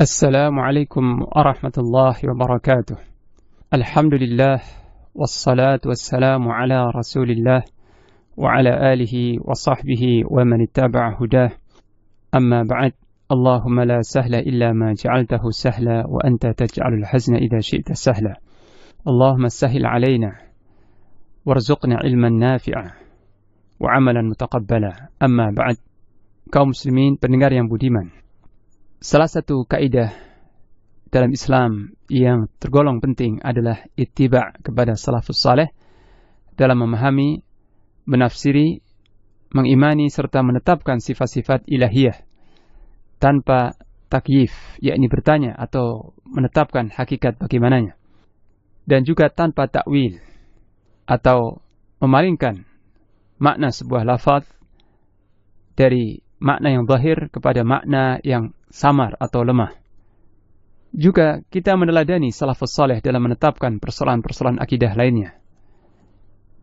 Assalamualaikum warahmatullahi wabarakatuh. Alhamdulillah, wassalatu wassalamu ala rasulillah wa ala alihi wa sahbihi wa man ittaba'a hudah. Amma ba'd. Allahumma la sahla illa ma ja'altahu sahla wa anta taj'alul hazna idha syi'ta sahla. Allahumma sahil alaina warzuqna ilman nafi'a wa amalan mutaqabbala. Amma ba'd. Kaum muslimin pendengar yang budiman, salah satu kaidah dalam Islam yang tergolong penting adalah ittiba' kepada salafus saleh dalam memahami, menafsiri, mengimani serta menetapkan sifat-sifat ilahiyah tanpa takyif, yakni bertanya atau menetapkan hakikat bagaimananya, dan juga tanpa takwil atau memalingkan makna sebuah lafaz dari makna yang zahir kepada makna yang samar atau lemah. Juga kita meneladani salafus saleh dalam menetapkan persoalan-persoalan akidah lainnya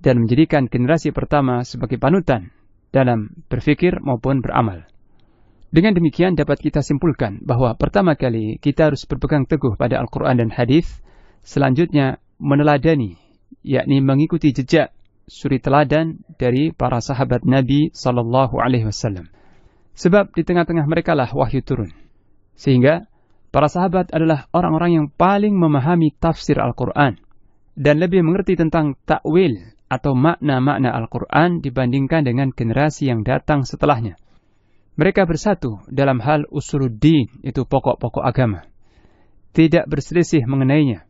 dan menjadikan generasi pertama sebagai panutan dalam berfikir maupun beramal. Dengan demikian dapat kita simpulkan bahwa pertama kali kita harus berpegang teguh pada Al-Quran dan Hadis, selanjutnya meneladani, yakni mengikuti jejak suri teladan dari para sahabat Nabi sallallahu alaihi wasallam. Sebab di tengah-tengah mereka lah wahyu turun. Sehingga para sahabat adalah orang-orang yang paling memahami tafsir Al-Quran dan lebih mengerti tentang takwil atau makna-makna Al-Quran dibandingkan dengan generasi yang datang setelahnya. Mereka bersatu dalam hal usuluddin, itu pokok-pokok agama. Tidak berselisih mengenainya.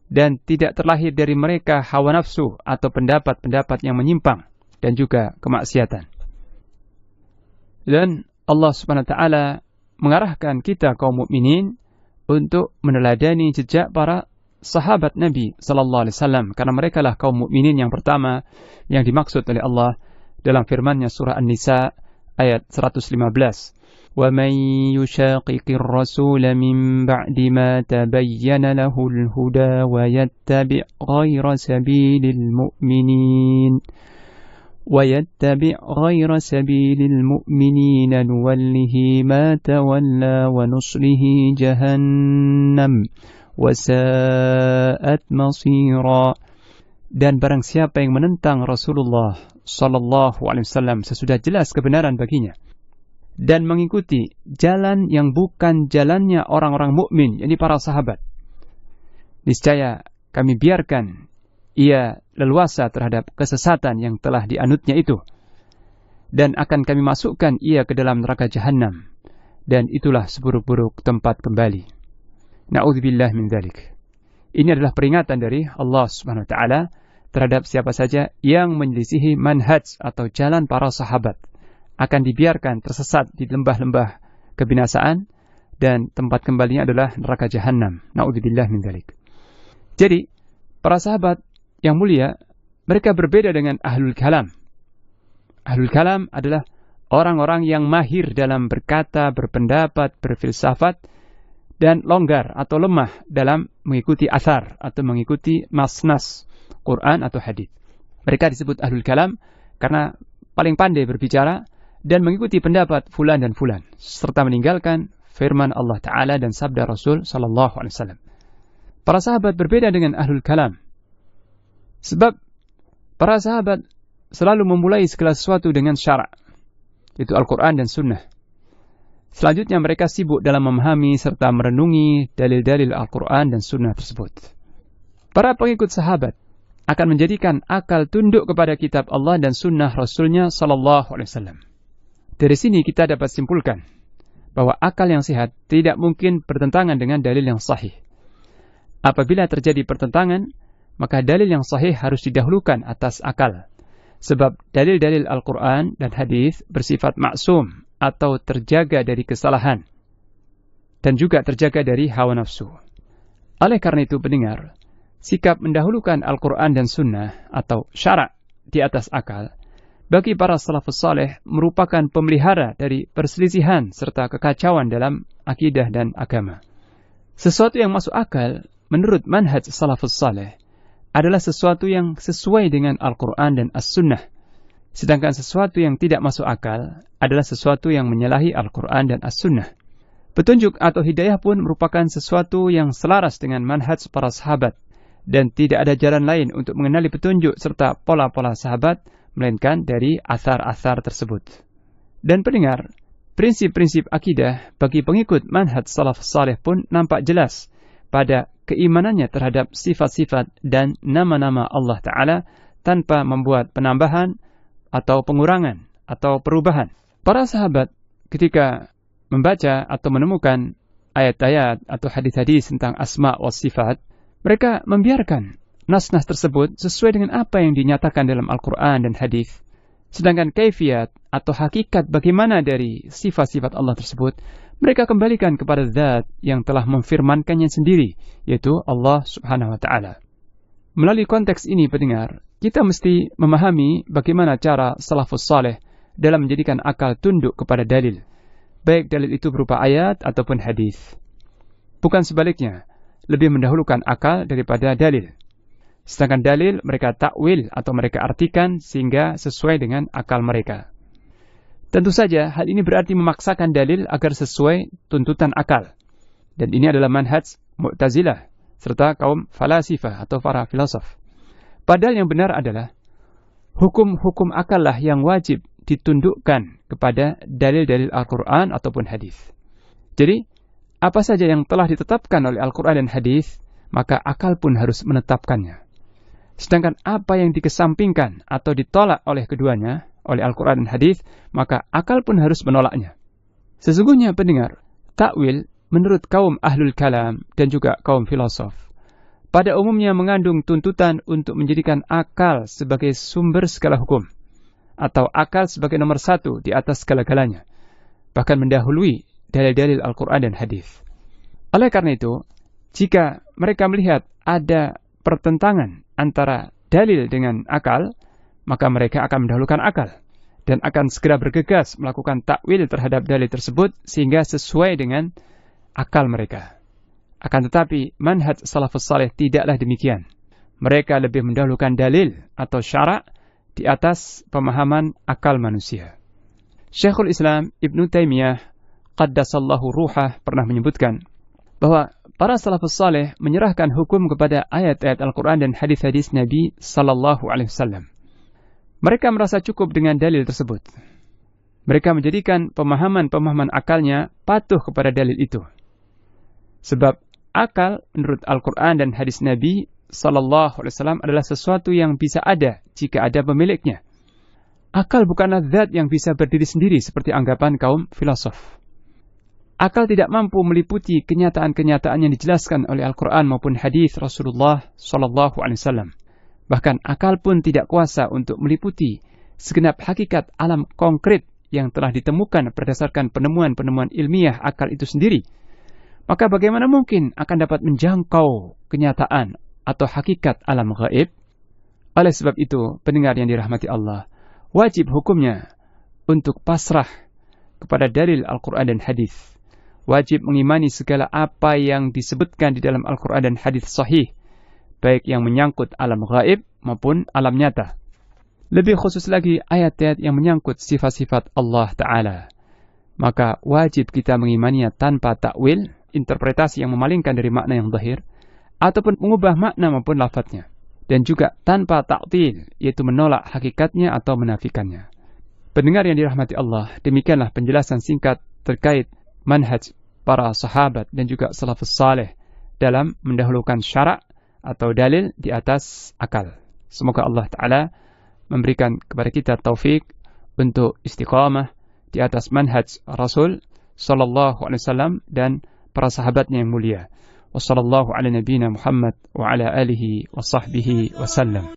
Dan tidak terlahir dari mereka hawa nafsu atau pendapat-pendapat yang menyimpang dan juga kemaksiatan. Dan Allah Subhanahu wa taala mengarahkan kita kaum mukminin untuk meneladani jejak para sahabat Nabi sallallahu alaihi wasallam, karena mereka lah kaum mukminin yang pertama yang dimaksud oleh Allah dalam firman-Nya surah An-Nisa ayat 115. Wa man yushaqiqir rasul min ba'di ma tabayyana lahul huda wa yattabi' ghayra sabilil mu'minin وَيَتَّبِعْ غَيْرَ سَبِيلِ الْمُؤْمِنِينَ نُوَلِّهِ مَا تَوَلَّى وَنُصْلِهِ جَهَنَّمَ وَسَاءَتْ مَصِيرًا. Dan barang siapa yang menentang Rasulullah sallallahu alaihi wasallam sesudah jelas kebenaran baginya dan mengikuti jalan yang bukan jalannya orang-orang mukmin, yakni para sahabat, niscaya kami biarkan ia leluasa terhadap kesesatan yang telah dianutnya itu, dan akan kami masukkan ia ke dalam neraka jahanam, dan itulah seburuk-buruk tempat kembali. Na'udzubillah min dzalik. Ini adalah peringatan dari Allah Subhanahu wa taala terhadap siapa saja yang menyelisihi manhaj atau jalan para sahabat, akan dibiarkan tersesat di lembah-lembah kebinasaan, dan tempat kembalinya adalah neraka jahanam. Na'udzubillah min dzalik. Jadi para sahabat yang mulia, mereka berbeda dengan ahlul kalam. Ahlul kalam adalah orang-orang yang mahir dalam berkata, berpendapat, berfilsafat, dan longgar atau lemah dalam mengikuti athar atau mengikuti nas-nas Quran atau hadis. Mereka disebut ahlul kalam karena paling pandai berbicara dan mengikuti pendapat fulan dan fulan, serta meninggalkan firman Allah Ta'ala dan sabda Rasul Sallallahu Alaihi Wasallam. Para sahabat berbeda dengan ahlul kalam. Sebab para sahabat selalu memulai segala sesuatu dengan syara', itu Al-Quran dan Sunnah. Selanjutnya mereka sibuk dalam memahami serta merenungi dalil-dalil Al-Quran dan Sunnah tersebut. Para pengikut sahabat akan menjadikan akal tunduk kepada kitab Allah dan Sunnah Rasulnya Sallallahu Alaihi Wasallam. Dari sini kita dapat simpulkan bahwa akal yang sehat tidak mungkin bertentangan dengan dalil yang sahih. Apabila terjadi pertentangan, maka dalil yang sahih harus didahulukan atas akal. Sebab dalil-dalil Al-Quran dan Hadis bersifat maksum atau terjaga dari kesalahan dan juga terjaga dari hawa nafsu. Oleh karena itu pendengar, sikap mendahulukan Al-Quran dan Sunnah atau syara' di atas akal bagi para salafus saleh merupakan pemelihara dari perselisihan serta kekacauan dalam akidah dan agama. Sesuatu yang masuk akal menurut manhaj salafus saleh adalah sesuatu yang sesuai dengan Al-Quran dan As-Sunnah. Sedangkan sesuatu yang tidak masuk akal adalah sesuatu yang menyalahi Al-Quran dan As-Sunnah. Petunjuk atau hidayah pun merupakan sesuatu yang selaras dengan manhaj para sahabat, dan tidak ada jalan lain untuk mengenali petunjuk serta pola-pola sahabat melainkan dari athar-athar tersebut. Dan pendengar, prinsip-prinsip akidah bagi pengikut manhaj salaf saleh pun nampak jelas pada keimanannya terhadap sifat-sifat dan nama-nama Allah Ta'ala tanpa membuat penambahan atau pengurangan atau perubahan. Para sahabat ketika membaca atau menemukan ayat-ayat atau hadis-hadis tentang asma wa sifat, mereka membiarkan nas-nas tersebut sesuai dengan apa yang dinyatakan dalam Al-Quran dan hadis. Sedangkan kaifiat atau hakikat bagaimana dari sifat-sifat Allah tersebut, mereka kembalikan kepada zat yang telah memfirmankannya sendiri, yaitu Allah Subhanahu wa Ta'ala. Melalui konteks ini, pendengar, kita mesti memahami bagaimana cara salafus saleh dalam menjadikan akal tunduk kepada dalil, baik dalil itu berupa ayat ataupun hadis. Bukan sebaliknya, lebih mendahulukan akal daripada dalil. Sedangkan dalil mereka takwil atau mereka artikan sehingga sesuai dengan akal mereka. Tentu saja hal ini berarti memaksakan dalil agar sesuai tuntutan akal. Dan ini adalah manhaj Mu'tazilah serta kaum falasifah atau para filosof. Padahal yang benar adalah hukum-hukum akal lah yang wajib ditundukkan kepada dalil-dalil Al-Quran ataupun hadis. Jadi, apa saja yang telah ditetapkan oleh Al-Quran dan hadis, maka akal pun harus menetapkannya. Sedangkan apa yang dikesampingkan atau ditolak oleh keduanya, oleh Al-Quran dan hadis, maka akal pun harus menolaknya. Sesungguhnya pendengar, takwil menurut kaum ahlul kalam dan juga kaum filosof, pada umumnya mengandung tuntutan untuk menjadikan akal sebagai sumber segala hukum, atau akal sebagai nomor satu di atas segala-galanya, bahkan mendahului dalil-dalil Al-Quran dan hadis. Oleh karena itu, jika mereka melihat ada pertentangan antara dalil dengan akal, maka mereka akan mendahulukan akal dan akan segera bergegas melakukan takwil terhadap dalil tersebut sehingga sesuai dengan akal mereka. Akan tetapi manhaj salafus saleh tidaklah demikian. Mereka lebih mendahulukan dalil atau syara' di atas pemahaman akal manusia. Syekhul Islam Ibnu Taimiyah qaddasallahu ruhah pernah menyebutkan bahwa para salafus saleh menyerahkan hukum kepada ayat-ayat Al-Quran dan hadis-hadis Nabi sallallahu alaihi wasallam. Mereka merasa cukup dengan dalil tersebut. Mereka menjadikan pemahaman-pemahaman akalnya patuh kepada dalil itu. Sebab akal menurut Al-Quran dan hadis Nabi sallallahu alaihi wasallam adalah sesuatu yang bisa ada jika ada pemiliknya. Akal bukanlah zat yang bisa berdiri sendiri seperti anggapan kaum filosof. Akal tidak mampu meliputi kenyataan-kenyataan yang dijelaskan oleh Al-Quran maupun hadis Rasulullah sallallahu alaihi wasallam. Bahkan akal pun tidak kuasa untuk meliputi segenap hakikat alam konkret yang telah ditemukan berdasarkan penemuan-penemuan ilmiah akal itu sendiri. Maka bagaimana mungkin akan dapat menjangkau kenyataan atau hakikat alam gaib? Oleh sebab itu, pendengar yang dirahmati Allah, wajib hukumnya untuk pasrah kepada dalil Al-Quran dan hadis. Wajib mengimani segala apa yang disebutkan di dalam Al-Quran dan hadis sahih, baik yang menyangkut alam gaib maupun alam nyata. Lebih khusus lagi ayat-ayat yang menyangkut sifat-sifat Allah Ta'ala. Maka wajib kita mengimaninya tanpa takwil, interpretasi yang memalingkan dari makna yang zahir, ataupun mengubah makna maupun lafadznya. Dan juga tanpa ta'til, yaitu menolak hakikatnya atau menafikannya. Pendengar yang dirahmati Allah, demikianlah penjelasan singkat terkait manhaj para sahabat dan juga salafus saleh dalam mendahulukan syara' atau dalil di atas akal. Semoga Allah Ta'ala memberikan kepada kita taufik untuk istiqamah di atas manhaj Rasul sallallahu alaihi wasallam dan para sahabatnya yang mulia. Wassallallahu ala nabiyyina Muhammad wa ala alihi wa sahbihi wa sallam.